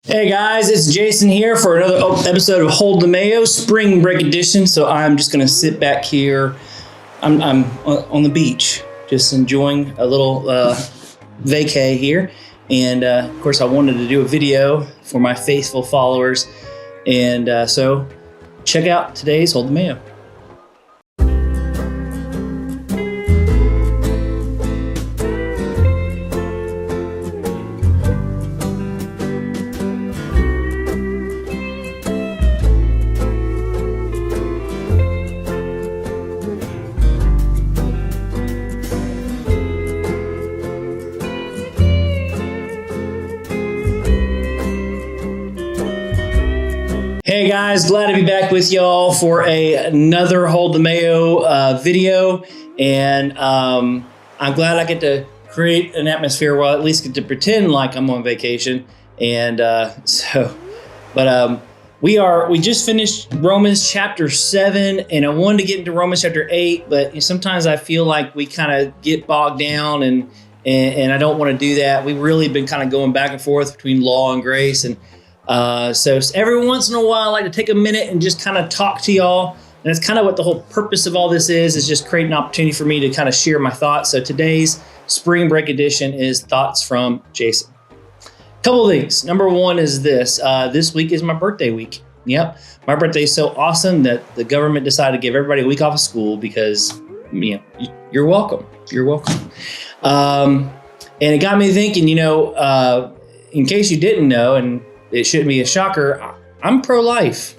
Hey guys, it's Jason here for another episode of Hold the Mayo Spring Break Edition. So I'm just going to sit back here. I'm on the beach, just enjoying a little vacay here. And of course, I wanted to do a video for my faithful followers. And so check out today's Hold the Mayo. Hey guys, glad to be back with y'all for another Hold the Mayo video. And I'm glad I get to create an atmosphere where I at least get to pretend like I'm on vacation. And we just finished Romans chapter 7, and I wanted to get into Romans chapter 8, but sometimes I feel like we kind of get bogged down and I don't want to do that. We've really been kind of going back and forth between law and grace, and so every once in a while, I like to take a minute and just kind of talk to y'all. And that's kind of what the whole purpose of all this is just create an opportunity for me to kind of share my thoughts. So today's Spring Break Edition is Thoughts from Jason. Couple of things. Number one is this. This week is my birthday week. Yep. My birthday is so awesome that the government decided to give everybody a week off of school because, you're welcome. You're welcome. And it got me thinking, in case you didn't know, and it shouldn't be a shocker, I'm pro-life.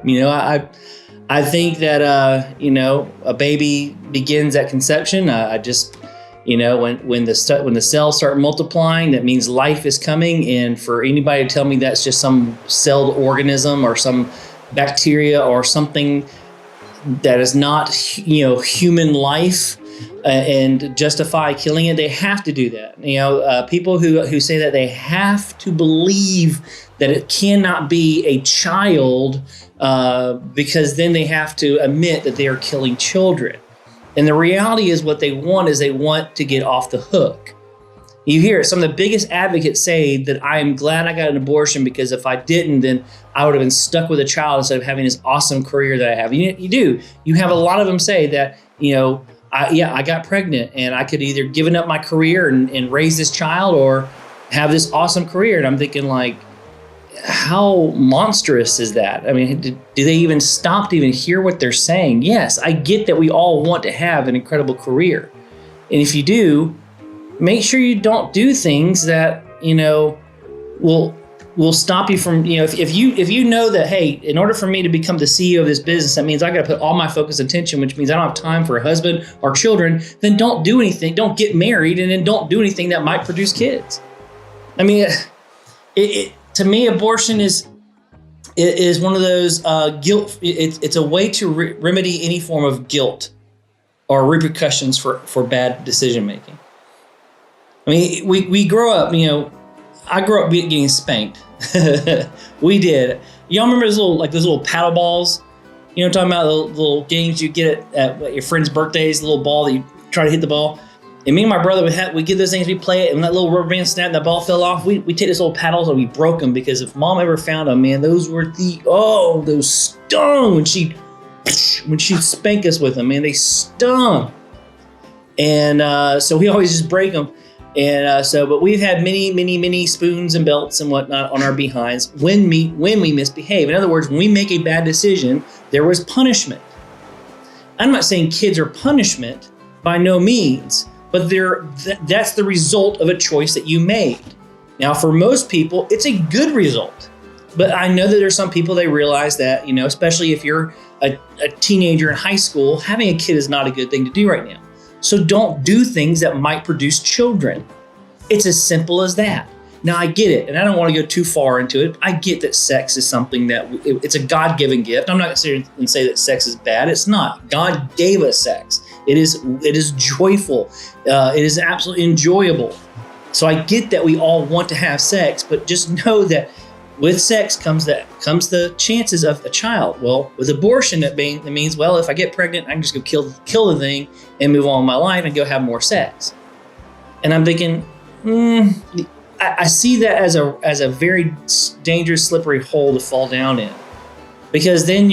I think that, a baby begins at conception. When the cells start multiplying, that means life is coming. And for anybody to tell me that's just some celled organism or some bacteria or something that is not, human life, and justify killing it, they have to do that. People who say that they have to believe that it cannot be a child because then they have to admit that they are killing children. And the reality is what they want to get off the hook. You hear it. Some of the biggest advocates say that I am glad I got an abortion because if I didn't, then I would have been stuck with a child instead of having this awesome career that I have. You do. You have a lot of them say that, I got pregnant and I could either given up my career and raise this child or have this awesome career. And I'm thinking, like, how monstrous is that? I mean, do they even stop to even hear what they're saying? Yes, I get that we all want to have an incredible career. And if you do, make sure you don't do things that, will stop you from, if you know that, hey, in order for me to become the CEO of this business, that means I got to put all my focus and attention, which means I don't have time for a husband or children, then don't do anything. Don't get married, and then don't do anything that might produce kids. I mean, to me, abortion is one of those guilt. It's a way to remedy any form of guilt or repercussions for bad decision making. I mean, we grow up, I grew up getting spanked. We did. Y'all remember those little paddle balls? I'm talking about the little games you get at your friend's birthdays, the little ball that you try to hit the ball. And me and my brother we'd get those things, we'd play it, and when that little rubber band snapped and that ball fell off, we take those little paddles and we broke them because if mom ever found them, man, those were those stung when she'd spank us with them, man, they stung. And so we always just break them. And but we've had many spoons and belts and whatnot on our behinds when we misbehave. In other words, when we make a bad decision, there was punishment. I'm not saying kids are punishment by no means, but that's the result of a choice that you made. Now, for most people, it's a good result. But I know that there's some people, they realize that, especially if you're a teenager in high school, having a kid is not a good thing to do right now. So don't do things that might produce children. It's as simple as that. Now, I get it, and I don't want to go too far into it. I get that sex is something that it's a God-given gift. I'm not going to sit here and say that sex is bad. It's not. God gave us sex. It is joyful. It is absolutely enjoyable. So I get that we all want to have sex, but just know that with sex comes the chances of a child. Well, with abortion, that means, well, if I get pregnant, I can just go kill the thing and move on with my life and go have more sex. And I'm thinking, I see that as a very dangerous, slippery hole to fall down in, because then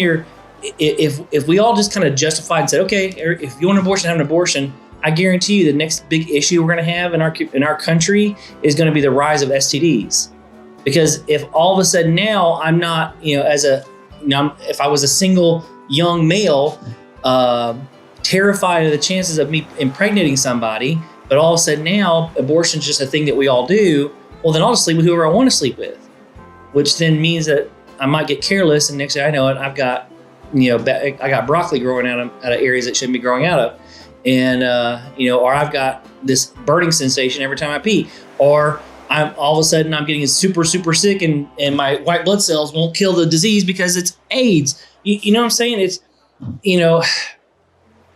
if we all just kind of justified and said, okay, if you want an abortion, have an abortion, I guarantee you the next big issue we're going to have in our country is going to be the rise of STDs. Because if all of a sudden now I'm not, if I was a single young male, terrified of the chances of me impregnating somebody, but all of a sudden now abortion's just a thing that we all do, well, then I'll just sleep with whoever I want to sleep with, which then means that I might get careless, and next thing I know it, I've got, I got broccoli growing out of areas that shouldn't be growing out of. And, or I've got this burning sensation every time I pee, or all of a sudden I'm getting super, super sick, and my white blood cells won't kill the disease because it's AIDS. You know what I'm saying? It's,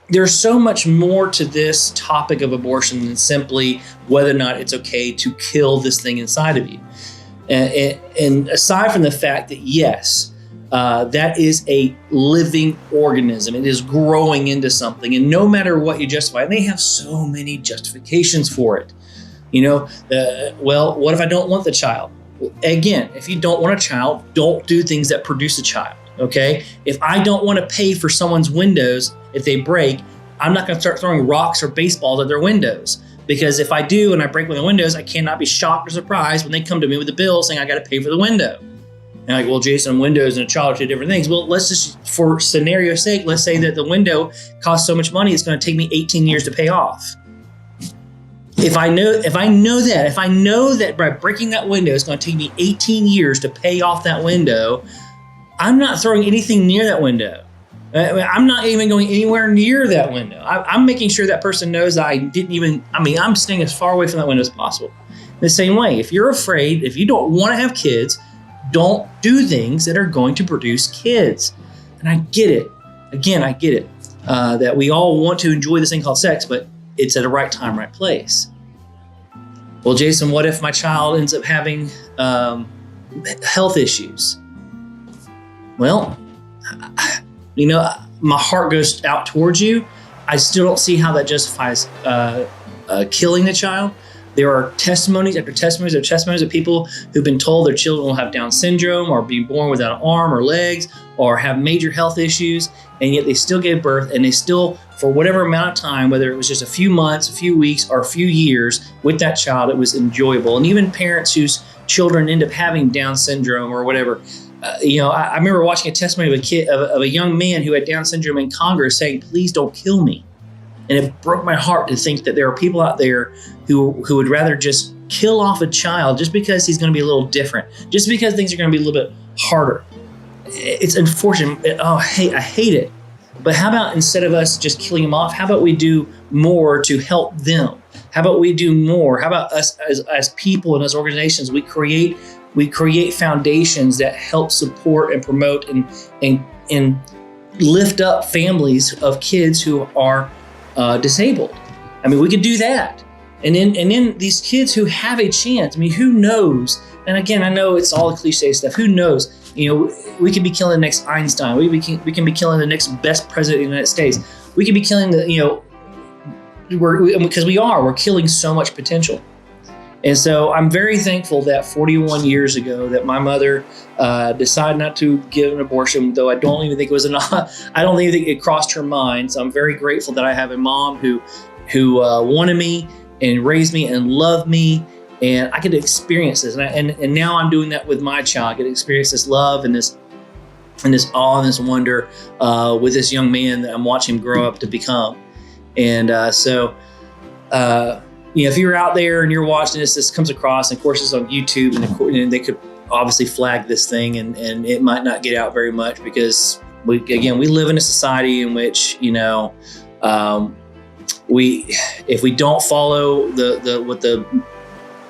there's so much more to this topic of abortion than simply whether or not it's okay to kill this thing inside of you. And aside from the fact that, yes, that is a living organism. It is growing into something. And no matter what you justify, and they have so many justifications for it. Well, what if I don't want the child? Again, if you don't want a child, don't do things that produce a child. Okay. If I don't want to pay for someone's windows, if they break, I'm not going to start throwing rocks or baseballs at their windows, because if I do and I break one of the windows, I cannot be shocked or surprised when they come to me with a bill saying I got to pay for the window. And like, well, Jason, windows and a child are two different things. Well, let's just, for scenario's sake, let's say that the window costs so much money, it's going to take me 18 years to pay off. If I know that by breaking that window, it's going to take me 18 years to pay off that window, I'm not throwing anything near that window. I'm not even going anywhere near that window. I'm making sure that person knows that I'm staying as far away from that window as possible. The same way, if you're afraid, if you don't want to have kids, don't do things that are going to produce kids. And I get it. Again, I get it. That we all want to enjoy this thing called sex, but it's at the right time, right place. Well, Jason, what if my child ends up having health issues? Well, my heart goes out towards you. I still don't see how that justifies killing the child. There are testimonies after testimonies of people who've been told their children will have Down syndrome or be born without an arm or legs or have major health issues, and yet they still gave birth, and they still, for whatever amount of time, whether it was just a few months, a few weeks, or a few years with that child, it was enjoyable. And even parents whose children end up having Down syndrome or whatever, I remember watching a testimony of a young man who had Down syndrome in Congress saying, "Please don't kill me." And it broke my heart to think that there are people out there who would rather just kill off a child just because he's going to be a little different, just because things are going to be a little bit harder. It's unfortunate. I hate it. But how about instead of us just killing them off, how about we do more to help them? How about we do more? How about us as people and as organizations, we create foundations that help support and promote and lift up families of kids who are disabled. We could do that. And then these kids who have a chance, who knows? And again, I know it's all the cliche stuff. Who knows? We could be killing the next Einstein. We can be killing the next best president of the United States. We could be killing we're killing so much potential. And so I'm very thankful that 41 years ago that my mother decided not to give an abortion, though I don't even think it crossed her mind. So I'm very grateful that I have a mom who wanted me and raised me and loved me, and I get to experience this. And now I'm doing that with my child. I get to experience this love and this awe and this wonder with this young man that I'm watching him grow up to become. And if you're out there and you're watching this comes across, and of course it's on YouTube, and they could obviously flag this thing, and it might not get out very much because we live in a society in which, if we don't follow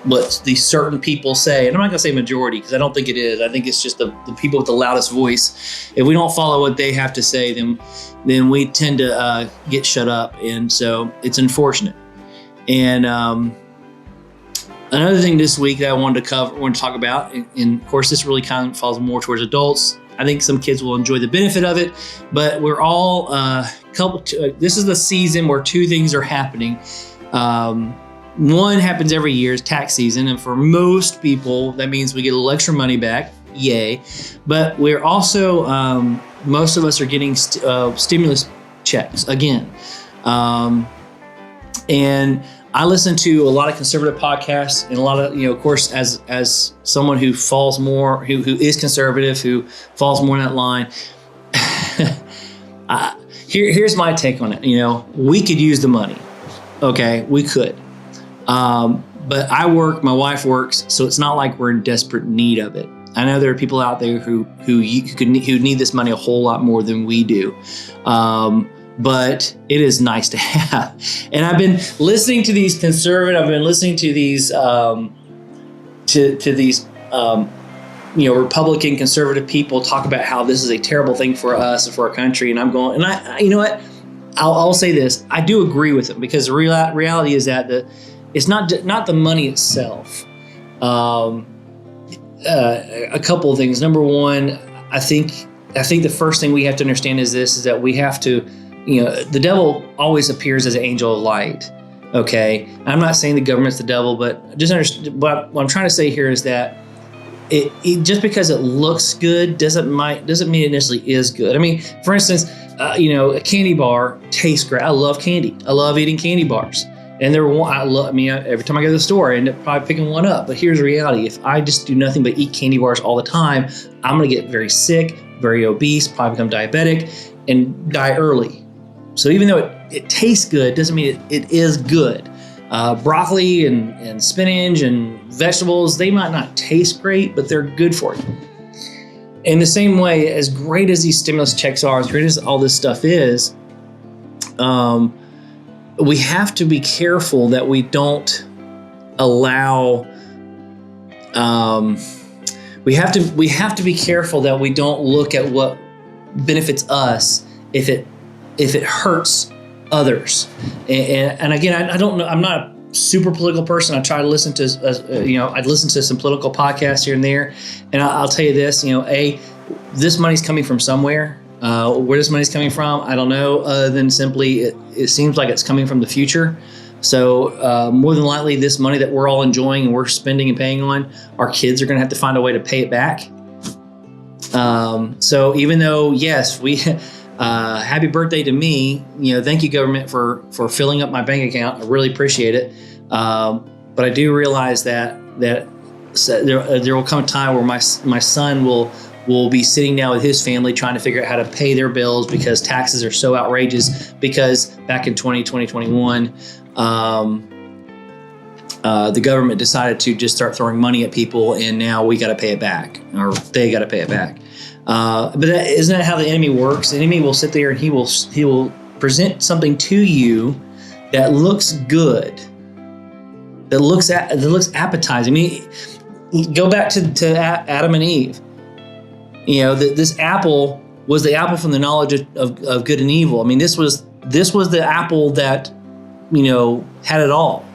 what these certain people say, and I'm not gonna say majority because I don't think it is. I think it's just the people with the loudest voice. If we don't follow what they have to say, then we tend to get shut up, and so it's unfortunate. And another thing this week that I wanted to talk about, and of course this really kind of falls more towards adults. I think some kids will enjoy the benefit of it, but we're all this is the season where two things are happening. one happens every year, is tax season. And for most people, that means we get a little extra money back. Yay. But we're also, most of us are getting stimulus checks again. And I listen to a lot of conservative podcasts and a lot of, of course, as someone who falls more, who is conservative, who falls more in that line. Here's my take on it. We could use the money. Okay, we could. But I work, my wife works, so it's not like we're in desperate need of it. I know there are people out there who need this money a whole lot more than we do. But it is nice to have. And I've been listening to these Republican conservative people talk about how this is a terrible thing for us and for our country. And I'm going, and I you know what? I'll say this. I do agree with them, because the reality is that it's not the money itself. A couple of things. Number one, I think the first thing we have to understand is that we have to, the devil always appears as an angel of light. Okay. I'm not saying the government's the devil, but just understand what I'm trying to say here is that it just because it looks good doesn't mean it necessarily is good. I mean, for instance, a candy bar tastes great. I love candy. I love eating candy bars. And every time I go to the store, I end up probably picking one up. But here's the reality. If I just do nothing but eat candy bars all the time, I'm going to get very sick, very obese, probably become diabetic, and die early. So even though it tastes good, doesn't mean it is good. Broccoli and spinach and vegetables, they might not taste great, but they're good for you. In the same way, as great as these stimulus checks are, as great as all this stuff is, we have to be careful that we don't allow. We have to be careful that we don't look at what benefits us if it hurts others. And again, I don't know. I'm not a super political person. I try to listen to I'd listen to some political podcasts here and there, and I'll tell you this. This money's coming from somewhere. Where this money's coming from, I don't know, other than simply it seems like it's coming from the future. So more than likely, this money that we're all enjoying and we're spending and paying on, our kids are going to have to find a way to pay it back. So even though, yes, we happy birthday to me, thank you, government, for filling up my bank account. I really appreciate it. But I do realize that there will come a time where my son will be sitting down with his family trying to figure out how to pay their bills because taxes are so outrageous, because back in 2021, the government decided to just start throwing money at people, and now we got to pay it back, or they got to pay it back. But isn't that how the enemy works? The enemy will sit there and he will present something to you that looks good, that looks appetizing. I mean, go back to Adam and Eve. This apple was the apple from the knowledge of good and evil. I mean, this was the apple that, had it all.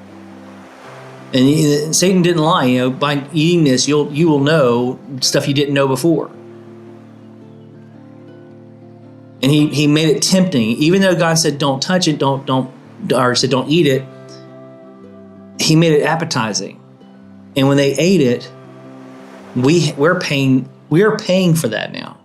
And Satan didn't lie. By eating this, you will know stuff you didn't know before. And he made it tempting, even though God said don't touch it, said don't eat it. He made it appetizing, and when they ate it, we're paying for that now.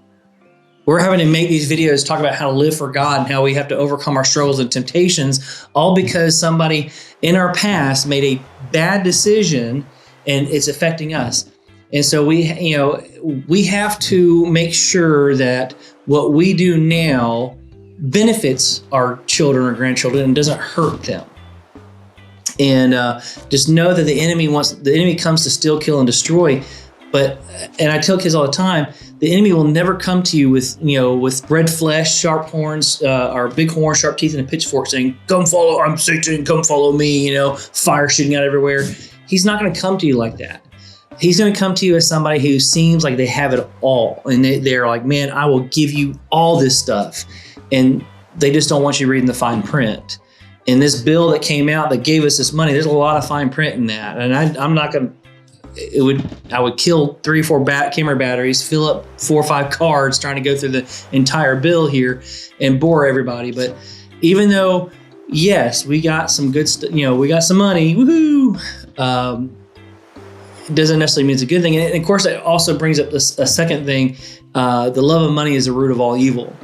We're having to make these videos talk about how to live for God and how we have to overcome our struggles and temptations, all because somebody in our past made a bad decision and it's affecting us. And so we have to make sure that what we do now benefits our children or grandchildren and doesn't hurt them. And just know that the enemy comes to steal, kill, and destroy. And I tell kids all the time, the enemy will never come to you with red flesh, sharp horns, or big horns, sharp teeth, and a pitchfork saying, "Come follow, I'm Satan, come follow me," fire shooting out everywhere. He's not going to come to you like that. He's going to come to you as somebody who seems like they have it all. And they're like, "Man, I will give you all this stuff." And they just don't want you reading the fine print. And this bill that came out that gave us this money, there's a lot of fine print in that. And I'm not going to, I would kill 3 or 4 camera batteries, fill up 4 or 5 cards trying to go through the entire bill here and bore everybody. But even though yes, we got some good stuff. We got some money. Woohoo! It doesn't necessarily mean it's a good thing. And of course, it also brings up a second thing. The love of money is the root of all evil.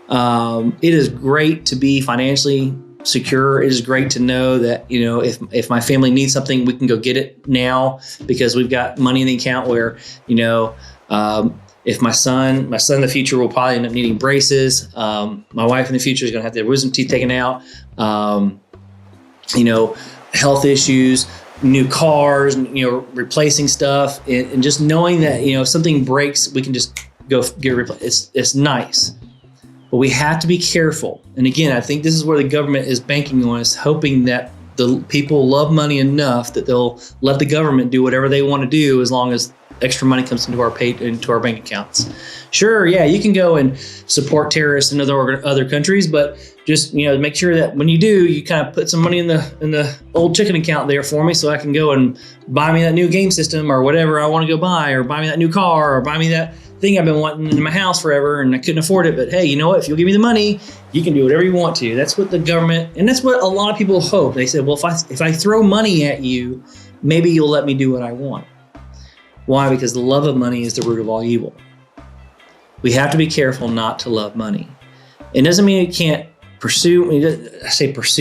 It is great to be financially secure. It is great to know that, if my family needs something, we can go get it now because we've got money in the account where, if my son in the future will probably end up needing braces. My wife in the future is going to have their wisdom teeth taken out. Health issues, new cars, replacing stuff, and just knowing that, if something breaks, we can just go get it replaced. It's nice. But we have to be careful. And again, I think this is where the government is banking on us, hoping that the people love money enough that they'll let the government do whatever they want to do as long as extra money comes into our bank accounts. Sure, yeah, you can go and support terrorists in other countries, but just make sure that when you do, you kind of put some money in the old chicken account there for me, so I can go and buy me that new game system or whatever I want to go buy, or buy me that new car, or buy me that thing I've been wanting in my house forever and I couldn't afford it. But hey, you know what? If you'll give me the money, you can do whatever you want to. That's what the government, and that's what a lot of people hope. They said, well, if I throw money at you, maybe you'll let me do what I want. Why? Because the love of money is the root of all evil. We have to be careful not to love money. It doesn't mean you can't pursue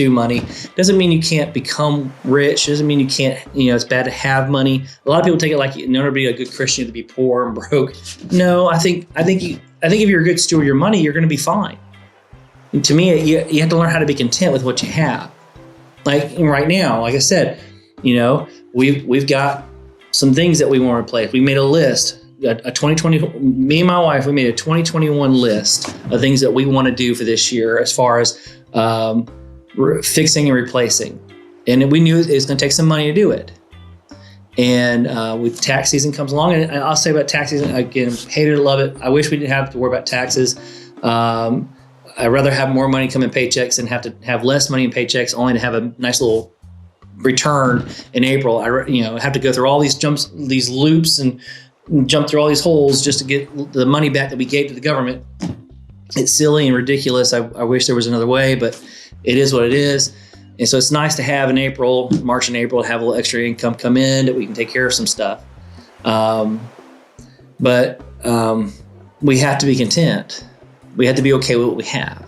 money. It doesn't mean you can't become rich. It doesn't mean you can't, it's bad to have money. A lot of people take it like in order to be a good Christian, to be poor and broke. No, I think if you're a good steward of your money, you're going to be fine. And to me, you have to learn how to be content with what you have. Like right now, like I said, we've got some things that we want to replace. We made a list. A 2020, me and my wife, we made a 2021 list of things that we want to do for this year as far as fixing and replacing. And we knew it was going to take some money to do it. And with tax season comes along, and I'll say about tax season, again, hate it or love it. I wish we didn't have to worry about taxes. I'd rather have more money come in paychecks than have to have less money in paychecks, only to have a nice little return in April. I have to go through all these loops and jump through all these holes just to get the money back that we gave to the government. It's silly and ridiculous. I wish there was another way, but it is what it is. And so it's nice to have in March and April, have a little extra income come in that we can take care of some stuff. But we have to be content. We have to be okay with what we have.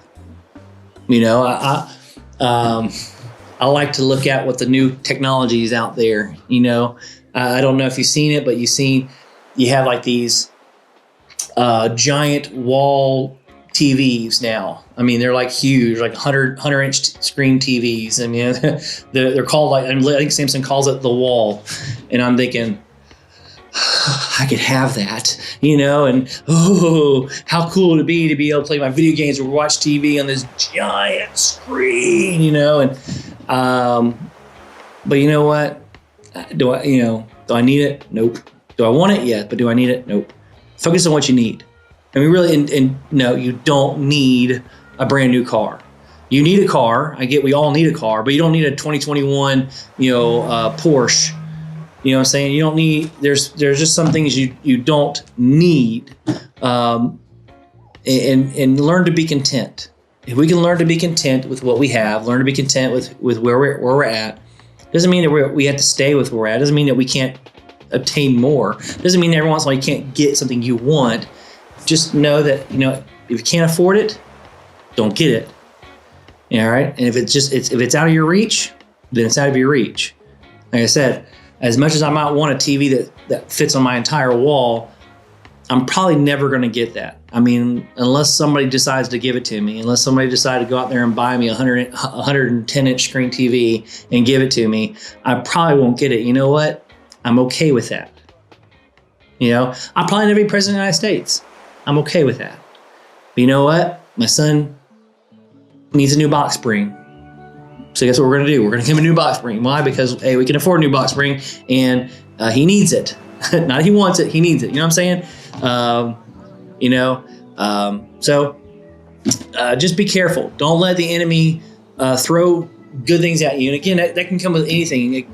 I like to look at what the new technology is out there. I don't know if you've seen it, but you have like these giant wall TVs now. I mean, they're like huge, like 100-inch screen TVs. I mean, they're called I think Samsung calls it the wall. And I'm thinking, I could have that, and how cool would it be to be able to play my video games or watch TV on this giant screen, and but you know what? Do I need it? Nope. Do I want it? Yeah, but do I need it? Nope. Focus on what you need. I mean, no, you don't need a brand new car. You need a car. I get we all need a car, but you don't need a 2021, Porsche. You know what I'm saying? You don't need, there's just some things you don't need. And learn to be content. If we can learn to be content with what we have, learn to be content with where we're at, doesn't mean that we have to stay with where we're at. Doesn't mean that we can't obtain more. Doesn't mean that every once in a while you can't get something you want. Just know that, if you can't afford it, don't get it. All right. And if it's out of your reach, then it's out of your reach. Like I said, as much as I might want a TV that fits on my entire wall, I'm probably never going to get that. I mean, unless somebody decides to give it to me, unless somebody decided to go out there and buy me a 110-inch screen TV and give it to me, I probably won't get it. You know what? I'm okay with that. I'll probably never be president of the United States. I'm okay with that. But you know what? My son needs a new box spring. So guess what we're going to do? We're going to give him a new box spring. Why? Because, hey, we can afford a new box spring, and he needs it. Not he wants it, he needs it. You know what I'm saying? So just be careful. Don't let the enemy throw good things at you. And again, that can come with anything. It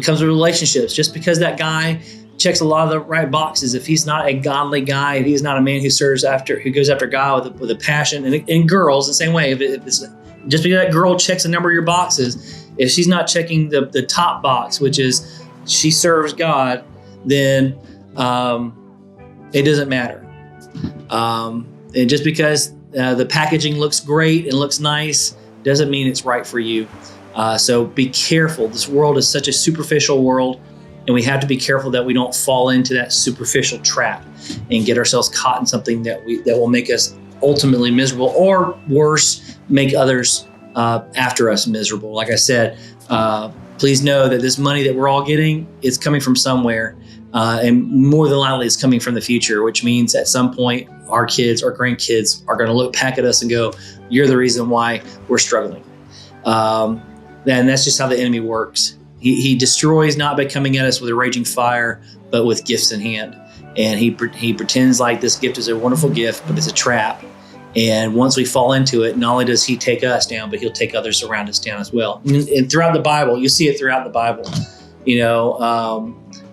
comes with relationships. Just because that guy checks a lot of the right boxes, if he's not a godly guy, if he's not a man who goes after God with a passion, and girls the same way. If Just because that girl checks a number of your boxes, if she's not checking the top box, which is she serves God, then it doesn't matter. And just because the packaging looks great and looks nice doesn't mean it's right for you. So be careful. This world is such a superficial world, and we have to be careful that we don't fall into that superficial trap and get ourselves caught in something that will make us ultimately miserable, or worse, make others after us miserable. Like I said, please know that this money that we're all getting is coming from somewhere, and more than likely it's coming from the future, which means at some point our kids or grandkids are going to look back at us and go, "You're the reason why we're struggling." And that's just how the enemy works. He destroys not by coming at us with a raging fire, but with gifts in hand. And he pretends like this gift is a wonderful gift, but it's a trap. And once we fall into it, not only does he take us down, but he'll take others around us down as well. And throughout the Bible, you see it throughout the Bible,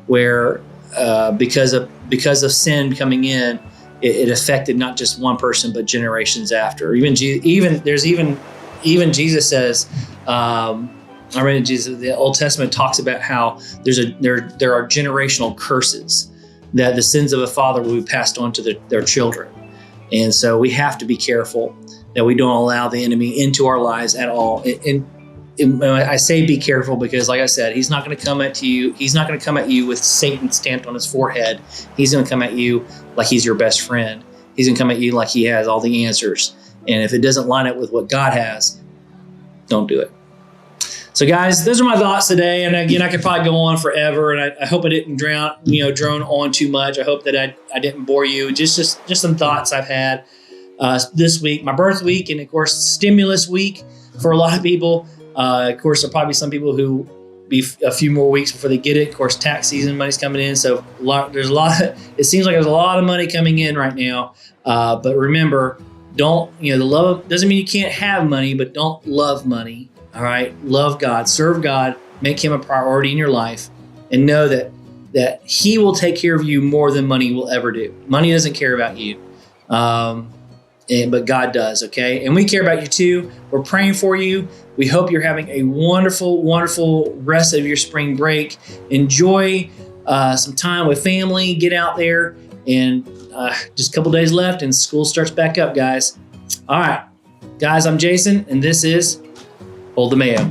where because of sin coming in, it affected not just one person, but generations after. Even Jesus says, I read Jesus. The Old Testament talks about how there are generational curses that the sins of a father will be passed on to their children, and so we have to be careful that we don't allow the enemy into our lives at all. And I say be careful because, like I said, he's not going to come at you. He's not going to come at you with Satan stamped on his forehead. He's going to come at you like he's your best friend. He's going to come at you like he has all the answers. And if it doesn't line up with what God has, don't do it. So guys, those are my thoughts today. And again, I could probably go on forever, and I hope I didn't drone on too much. I hope that I didn't bore you. Just some thoughts I've had this week, my birth week, and of course, stimulus week for a lot of people. Of course, there'll probably be some people who be a few more weeks before they get it. Of course, tax season, money's coming in. So it seems like there's a lot of money coming in right now. But remember, the love doesn't mean you can't have money, but don't love money. All right. Love God, serve God, make him a priority in your life, and know that he will take care of you more than money will ever do. Money doesn't care about you. But God does. Okay. And we care about you too. We're praying for you. We hope you're having a wonderful, wonderful rest of your spring break. Enjoy some time with family, get out there, and just a couple days left and school starts back up, guys. All right, guys, I'm Jason, and this is Hold the Mayo.